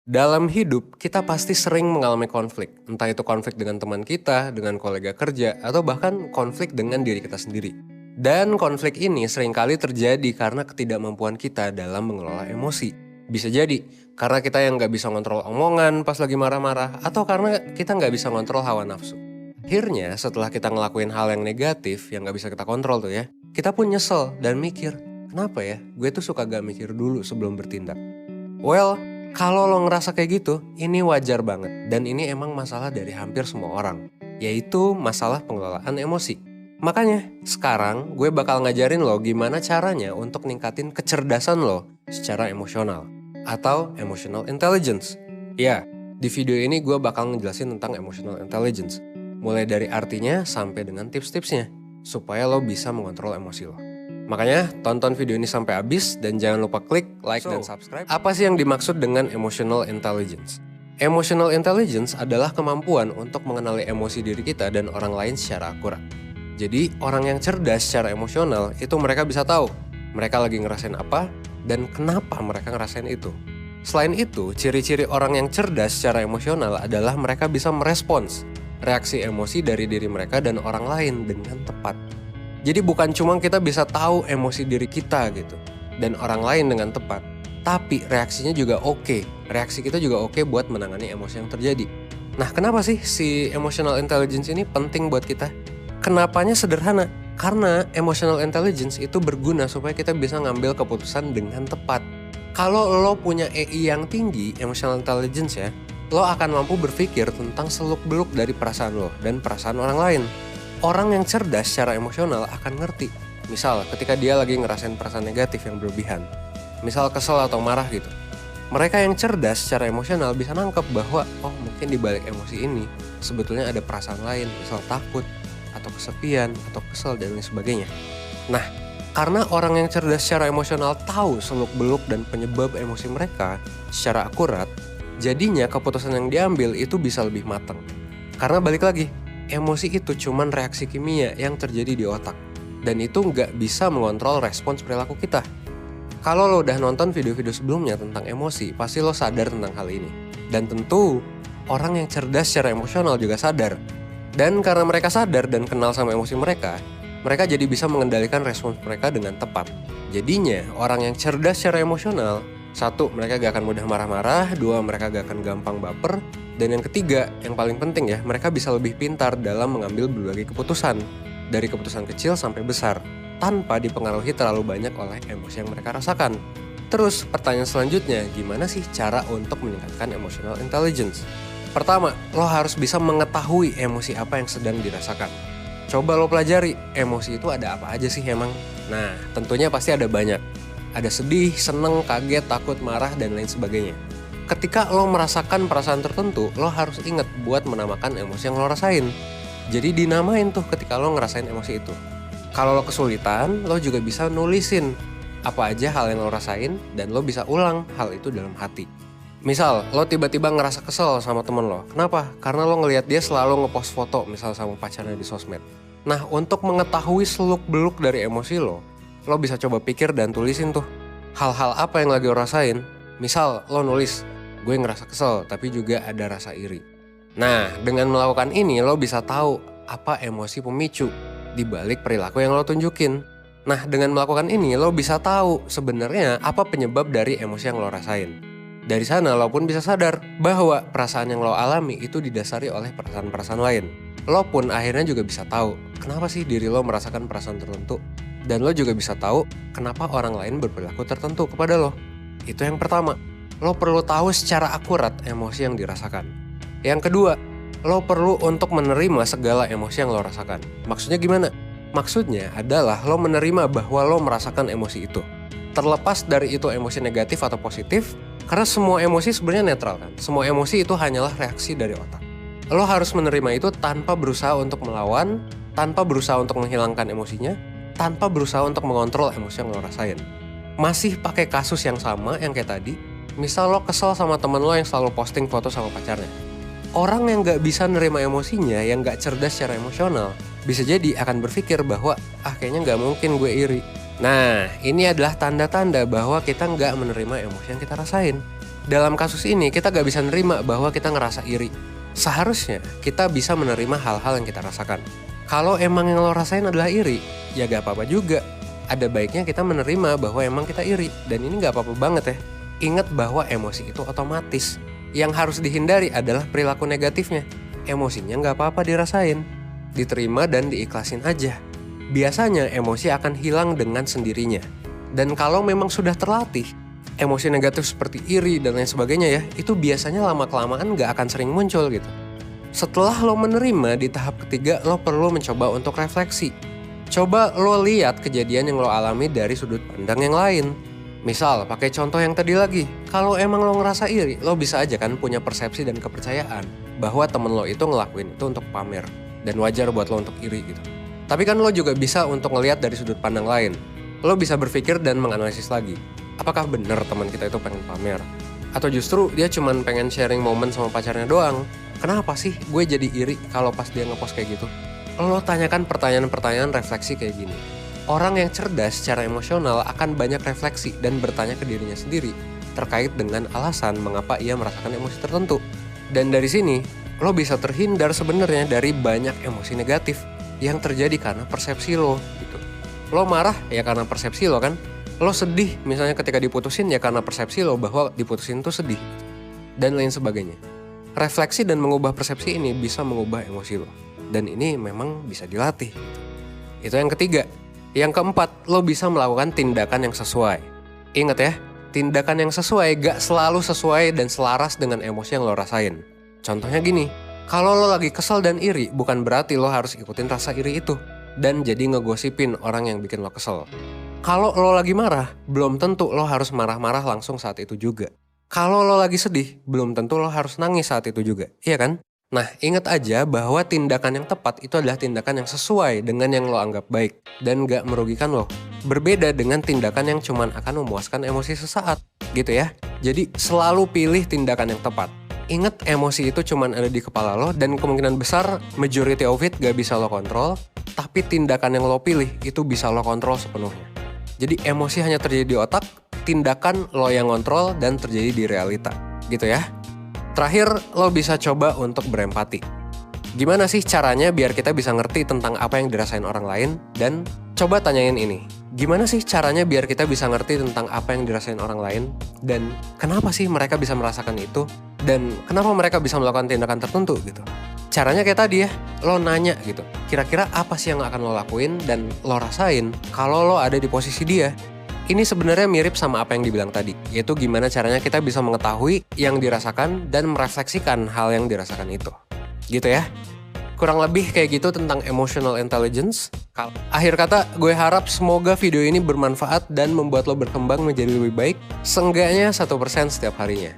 Dalam hidup, kita pasti sering mengalami konflik. Entah itu konflik dengan teman kita, dengan kolega kerja, atau bahkan konflik dengan diri kita sendiri. Dan konflik ini seringkali terjadi karena ketidakmampuan kita dalam mengelola emosi. Bisa jadi karena kita yang nggak bisa ngontrol omongan pas lagi marah-marah, atau karena kita nggak bisa ngontrol hawa nafsu. Akhirnya setelah kita ngelakuin hal yang negatif yang nggak bisa kita kontrol tuh ya, kita pun nyesel dan mikir, kenapa ya gue tuh suka gak mikir dulu sebelum bertindak. Well, kalau lo ngerasa kayak gitu, ini wajar banget. Dan ini emang masalah dari hampir semua orang, yaitu masalah pengelolaan emosi. Makanya, sekarang gue bakal ngajarin lo gimana caranya untuk ningkatin kecerdasan lo secara emosional, atau emotional intelligence. Ya, di video ini gue bakal ngejelasin tentang emotional intelligence, mulai dari artinya sampai dengan tips-tipsnya, supaya lo bisa mengontrol emosi lo. Makanya tonton video ini sampai habis dan jangan lupa klik like dan subscribe. Apa sih yang dimaksud dengan emotional intelligence? Emotional intelligence adalah kemampuan untuk mengenali emosi diri kita dan orang lain secara akurat. Jadi orang yang cerdas secara emosional itu mereka bisa tahu mereka lagi ngerasain apa dan kenapa mereka ngerasain itu. Selain itu, ciri-ciri orang yang cerdas secara emosional adalah mereka bisa merespons reaksi emosi dari diri mereka dan orang lain dengan tepat. Jadi bukan cuma kita bisa tahu emosi diri kita gitu dan orang lain dengan tepat, tapi reaksinya juga oke. Reaksi kita juga oke buat menangani emosi yang terjadi. Nah, kenapa sih si emotional intelligence ini penting buat kita? Kenapanya sederhana? Karena emotional intelligence itu berguna supaya kita bisa ngambil keputusan dengan tepat. Kalau lo punya EI yang tinggi, emotional intelligence ya, lo akan mampu berpikir tentang seluk-beluk dari perasaan lo dan perasaan orang lain. Orang yang cerdas secara emosional akan ngerti. Misal ketika dia lagi ngerasain perasaan negatif yang berlebihan. Misal kesel atau marah gitu. Mereka yang cerdas secara emosional bisa nangkep bahwa oh mungkin di balik emosi ini sebetulnya ada perasaan lain. Misal takut atau kesepian atau kesel dan lain sebagainya. Nah, karena orang yang cerdas secara emosional tahu seluk-beluk dan penyebab emosi mereka secara akurat, jadinya keputusan yang diambil itu bisa lebih matang. Karena balik lagi, emosi itu cuman reaksi kimia yang terjadi di otak. Dan itu nggak bisa mengontrol respons perilaku kita. Kalau lo udah nonton video-video sebelumnya tentang emosi, pasti lo sadar tentang hal ini. Dan tentu, orang yang cerdas secara emosional juga sadar. Dan karena mereka sadar dan kenal sama emosi mereka jadi bisa mengendalikan respons mereka dengan tepat. Jadinya, orang yang cerdas secara emosional, satu, mereka gak akan mudah marah-marah. Dua, mereka gak akan gampang baper. Dan yang ketiga, yang paling penting ya, mereka bisa lebih pintar dalam mengambil berbagai keputusan. Dari keputusan kecil sampai besar, tanpa dipengaruhi terlalu banyak oleh emosi yang mereka rasakan. Terus, pertanyaan selanjutnya, gimana sih cara untuk meningkatkan emotional intelligence? Pertama, lo harus bisa mengetahui emosi apa yang sedang dirasakan. Coba lo pelajari, emosi itu ada apa aja sih emang? Nah, tentunya pasti ada banyak. Ada sedih, seneng, kaget, takut, marah, dan lain sebagainya. Ketika lo merasakan perasaan tertentu, lo harus ingat buat menamakan emosi yang lo rasain. Jadi dinamain tuh ketika lo ngerasain emosi itu. Kalau lo kesulitan, lo juga bisa nulisin apa aja hal yang lo rasain dan lo bisa ulang hal itu dalam hati. Misal, lo tiba-tiba ngerasa kesel sama temen lo. Kenapa? Karena lo ngelihat dia selalu ngepost foto misal sama pacarnya di sosmed. Nah, untuk mengetahui seluk-beluk dari emosi lo bisa coba pikir dan tulisin tuh hal-hal apa yang lagi lo rasain. Misal, lo nulis, gue ngerasa kesel, tapi juga ada rasa iri. Nah, dengan melakukan ini, lo bisa tahu apa emosi pemicu di balik perilaku yang lo tunjukin. Nah, dengan melakukan ini, lo bisa tahu sebenarnya apa penyebab dari emosi yang lo rasain. Dari sana, lo pun bisa sadar bahwa perasaan yang lo alami itu didasari oleh perasaan-perasaan lain. Lo pun akhirnya juga bisa tahu kenapa sih diri lo merasakan perasaan tertentu. Dan lo juga bisa tahu kenapa orang lain berperilaku tertentu kepada lo. Itu yang pertama. Lo perlu tahu secara akurat emosi yang dirasakan. Yang kedua, lo perlu untuk menerima segala emosi yang lo rasakan. Maksudnya gimana? Maksudnya adalah lo menerima bahwa lo merasakan emosi itu. Terlepas dari itu emosi negatif atau positif, karena semua emosi sebenarnya netral kan. Semua emosi itu hanyalah reaksi dari otak. Lo harus menerima itu tanpa berusaha untuk melawan, tanpa berusaha untuk menghilangkan emosinya, tanpa berusaha untuk mengontrol emosi yang lo rasain. Masih pakai kasus yang sama yang kayak tadi. Misal lo kesel sama temen lo yang selalu posting foto sama pacarnya. Orang yang gak bisa nerima emosinya, yang gak cerdas secara emosional, bisa jadi akan berpikir bahwa kayaknya gak mungkin gue iri. Nah, ini adalah tanda-tanda bahwa kita gak menerima emosi yang kita rasain. Dalam kasus ini kita gak bisa nerima bahwa kita ngerasa iri. Seharusnya kita bisa menerima hal-hal yang kita rasakan. Kalau emang yang lo rasain adalah iri, ya gak apa-apa juga. Ada baiknya kita menerima bahwa emang kita iri. Dan ini gak apa-apa banget ya. Ingat bahwa emosi itu otomatis. Yang harus dihindari adalah perilaku negatifnya. Emosinya gak apa-apa dirasain. Diterima dan diikhlasin aja. Biasanya emosi akan hilang dengan sendirinya. Dan kalau memang sudah terlatih, emosi negatif seperti iri dan lain sebagainya ya, itu biasanya lama-kelamaan gak akan sering muncul gitu. Setelah lo menerima, di tahap ketiga lo perlu mencoba untuk refleksi. Coba lo lihat kejadian yang lo alami dari sudut pandang yang lain. Misal, pakai contoh yang tadi lagi. Kalau emang lo ngerasa iri, lo bisa aja kan punya persepsi dan kepercayaan bahwa temen lo itu ngelakuin itu untuk pamer. Dan wajar buat lo untuk iri gitu. Tapi kan lo juga bisa untuk ngelihat dari sudut pandang lain. Lo bisa berpikir dan menganalisis lagi. Apakah benar teman kita itu pengen pamer? Atau justru dia cuma pengen sharing momen sama pacarnya doang? Kenapa sih gue jadi iri kalau pas dia ngepost kayak gitu? Lo tanyakan pertanyaan-pertanyaan refleksi kayak gini. Orang yang cerdas secara emosional akan banyak refleksi dan bertanya ke dirinya sendiri terkait dengan alasan mengapa ia merasakan emosi tertentu. Dan dari sini, lo bisa terhindar sebenarnya dari banyak emosi negatif yang terjadi karena persepsi lo gitu. Lo marah ya karena persepsi lo kan? Lo sedih misalnya ketika diputusin ya karena persepsi lo bahwa diputusin tuh sedih. Dan lain sebagainya. Refleksi dan mengubah persepsi ini bisa mengubah emosi lo. Dan ini memang bisa dilatih. Itu yang ketiga. Yang keempat, lo bisa melakukan tindakan yang sesuai. Ingat ya, tindakan yang sesuai gak selalu sesuai dan selaras dengan emosi yang lo rasain. Contohnya gini, kalau lo lagi kesel dan iri, bukan berarti lo harus ikutin rasa iri itu. Dan jadi ngegosipin orang yang bikin lo kesel. Kalau lo lagi marah, belum tentu lo harus marah-marah langsung saat itu juga. Kalau lo lagi sedih, belum tentu lo harus nangis saat itu juga, iya kan? Nah, ingat aja bahwa tindakan yang tepat itu adalah tindakan yang sesuai dengan yang lo anggap baik dan gak merugikan lo. Berbeda dengan tindakan yang cuman akan memuaskan emosi sesaat, gitu ya. Jadi selalu pilih tindakan yang tepat. Ingat emosi itu cuman ada di kepala lo dan kemungkinan besar majority of it gak bisa lo kontrol, tapi tindakan yang lo pilih itu bisa lo kontrol sepenuhnya. Jadi emosi hanya terjadi di otak, tindakan lo yang kontrol dan terjadi di realita, gitu ya. Terakhir, lo bisa coba untuk berempati. Gimana sih caranya biar kita bisa ngerti tentang apa yang dirasain orang lain? Dan coba tanyain ini, gimana sih caranya biar kita bisa ngerti tentang apa yang dirasain orang lain? Dan kenapa sih mereka bisa merasakan itu? Dan kenapa mereka bisa melakukan tindakan tertentu gitu? Caranya kayak tadi ya, lo nanya gitu, kira-kira apa sih yang akan lo lakuin dan lo rasain kalau lo ada di posisi dia? Ini sebenarnya mirip sama apa yang dibilang tadi, yaitu gimana caranya kita bisa mengetahui yang dirasakan dan merefleksikan hal yang dirasakan itu. Gitu ya. Kurang lebih kayak gitu tentang emotional intelligence. Akhir kata, gue harap semoga video ini bermanfaat dan membuat lo berkembang menjadi lebih baik, seenggaknya 1% setiap harinya.